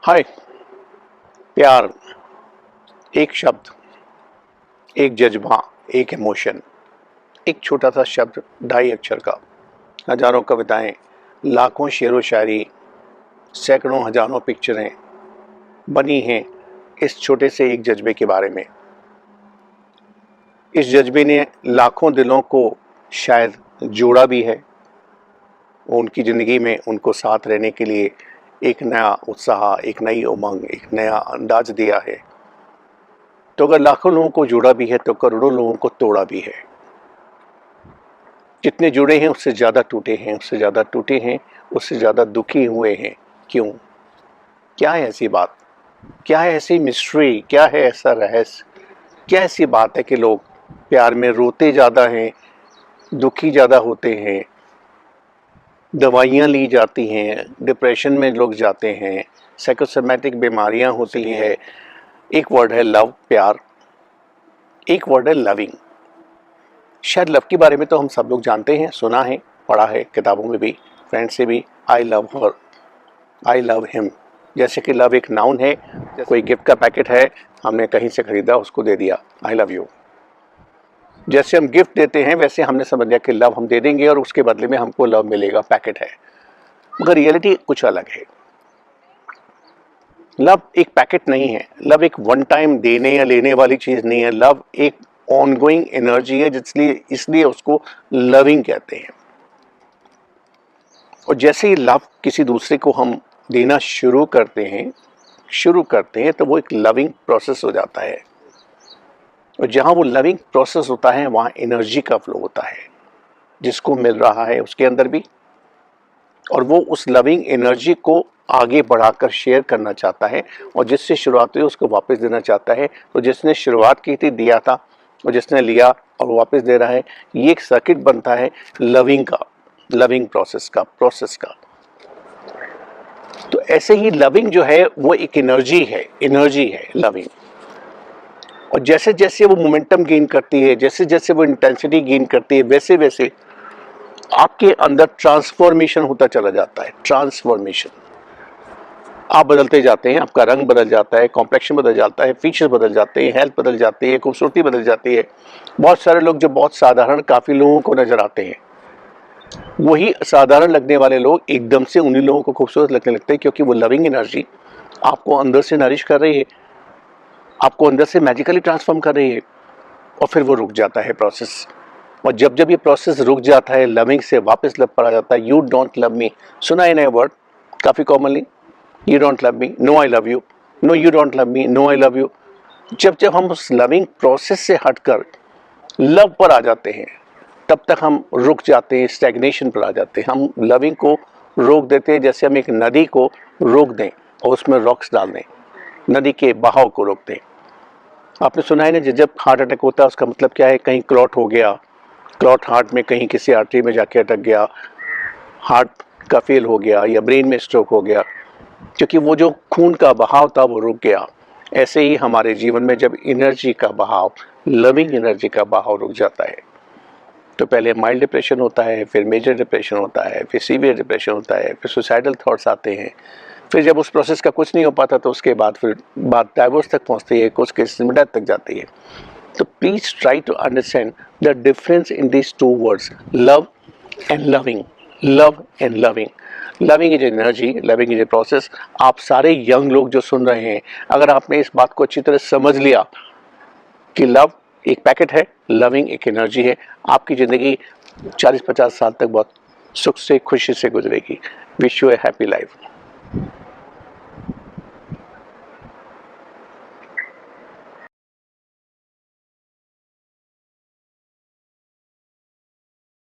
हाय। प्यार एक शब्द, एक जज्बा, एक इमोशन, एक छोटा सा शब्द 2.5 अक्षर का। हजारों कविताएं, लाखों शेरो शायरी, सैकड़ों हजारों पिक्चरें बनी हैं इस छोटे से एक जज्बे के बारे में। इस जज्बे ने लाखों दिलों को शायद जोड़ा भी है। उनकी ज़िंदगी में उनको साथ रहने के लिए एक नया उत्साह, एक नई उमंग, एक नया अंदाज दिया है। तो अगर लाखों लोगों को जोड़ा भी है तो करोड़ों लोगों को तोड़ा भी है। जितने जुड़े हैं उससे ज़्यादा टूटे हैं, उससे ज़्यादा टूटे हैं, उससे ज़्यादा दुखी हुए हैं। क्यों? क्या है ऐसी बात? क्या है ऐसी मिस्ट्री? क्या है ऐसा रहस्य? क्या ऐसी बात है कि लोग प्यार में रोते ज़्यादा हैं, दुखी ज़्यादा होते हैं, दवाइयाँ ली जाती हैं, डिप्रेशन में लोग जाते हैं, साइकोसोमैटिक बीमारियाँ होती हैं। एक वर्ड है लव, प्यार। एक वर्ड है लविंग। शायद लव के बारे में तो हम सब लोग जानते हैं, सुना है, पढ़ा है किताबों में भी, फ्रेंड से भी। I love her, I love him. जैसे कि लव एक नाउन है, कोई गिफ्ट का पैकेट है, हमने कहीं से खरीदा, उसको दे दिया, आई लव यू। जैसे हम गिफ्ट देते हैं वैसे हमने समझ लिया कि लव हम दे देंगे और उसके बदले में हमको लव मिलेगा, पैकेट है। मगर रियलिटी कुछ अलग है। लव एक पैकेट नहीं है, लव एक वन टाइम देने या लेने वाली चीज नहीं है। लव एक ऑनगोइंग एनर्जी है, इसलिए उसको लविंग कहते हैं। और जैसे ही लव किसी दूसरे को हम देना शुरू करते हैं तो वो एक लविंग प्रोसेस हो जाता है। और जहां वो लविंग प्रोसेस होता है वहां एनर्जी का फ्लो होता है, जिसको मिल रहा है उसके अंदर भी, और वो उस लविंग एनर्जी को आगे बढ़ाकर शेयर करना चाहता है। और जिससे शुरुआत हुई उसको वापस देना चाहता है। तो जिसने शुरुआत की थी दिया था, और जिसने लिया और वापस दे रहा है, ये एक सर्किट बनता है लविंग का, लविंग प्रोसेस का। तो ऐसे ही लविंग जो है वो एक एनर्जी है लविंग। और जैसे जैसे वो मोमेंटम गेन करती है, जैसे जैसे वो इंटेंसिटी गेन करती है, वैसे वैसे आपके अंदर ट्रांसफॉर्मेशन होता चला जाता है। ट्रांसफॉर्मेशन, आप बदलते जाते हैं, आपका रंग बदल जाता है, कॉम्प्लेक्शन बदल जाता है, फीचर्स बदल जाते हैं, हेल्थ बदल जाती है, खूबसूरती बदल जाती है। बहुत सारे लोग जो बहुत साधारण काफ़ी लोगों को नज़र आते हैं, वही साधारण लगने वाले लोग एकदम से उन्हीं लोगों को खूबसूरत लगने लगते हैं, क्योंकि वो लविंग एनर्जी आपको अंदर से नरिश कर रही है, आपको अंदर से मैजिकली ट्रांसफॉर्म कर रही है। और फिर वो रुक जाता है प्रोसेस। और जब जब ये प्रोसेस रुक जाता है, लविंग से वापस लव पर आ जाता है। यू डोंट लव मी, सुना है नया वर्ड काफ़ी commonly, you don't love me, no I love you, no you don't love me, no I love you. जब जब हम उस लविंग प्रोसेस से हटकर लव पर आ जाते हैं, तब तक हम रुक जाते हैं, स्टैग्नेशन पर आ जाते हैं। हम लविंग को रोक देते हैं, जैसे हम एक नदी को रोक दें और उसमें रॉक्स डाल दें, नदी के बहाव को रोक दें। आपने सुना है ना, जब हार्ट अटैक होता है उसका मतलब क्या है? कहीं क्लॉट हो गया, क्लॉट हार्ट में कहीं किसी आर्टरी में जाके अटक गया, हार्ट का फेल हो गया, या ब्रेन में स्ट्रोक हो गया, क्योंकि वो जो खून का बहाव था वो रुक गया। ऐसे ही हमारे जीवन में जब एनर्जी का बहाव, लविंग एनर्जी का बहाव रुक जाता है, तो पहले माइल्ड डिप्रेशन होता है, फिर मेजर डिप्रेशन होता है, फिर सीवियर डिप्रेशन होता है, फिर सुसाइडल थॉट्स आते हैं। फिर जब उस प्रोसेस का कुछ नहीं हो पाता तो उसके बाद फिर बात डाइवोर्स तक पहुंचती है, कुछ केसेस में डेथ तक जाती है। तो please try to understand the difference in these two words, love and loving. Love and loving, loving is energy, loving is a process. आप सारे यंग लोग जो सुन रहे हैं, अगर आपने इस बात को अच्छी तरह समझ लिया कि लव एक पैकेट है, लविंग एक एनर्जी है, आपकी ज़िंदगी 40-50 साल तक बहुत सुख से, खुशी से गुजरेगी। Wish U A happy life.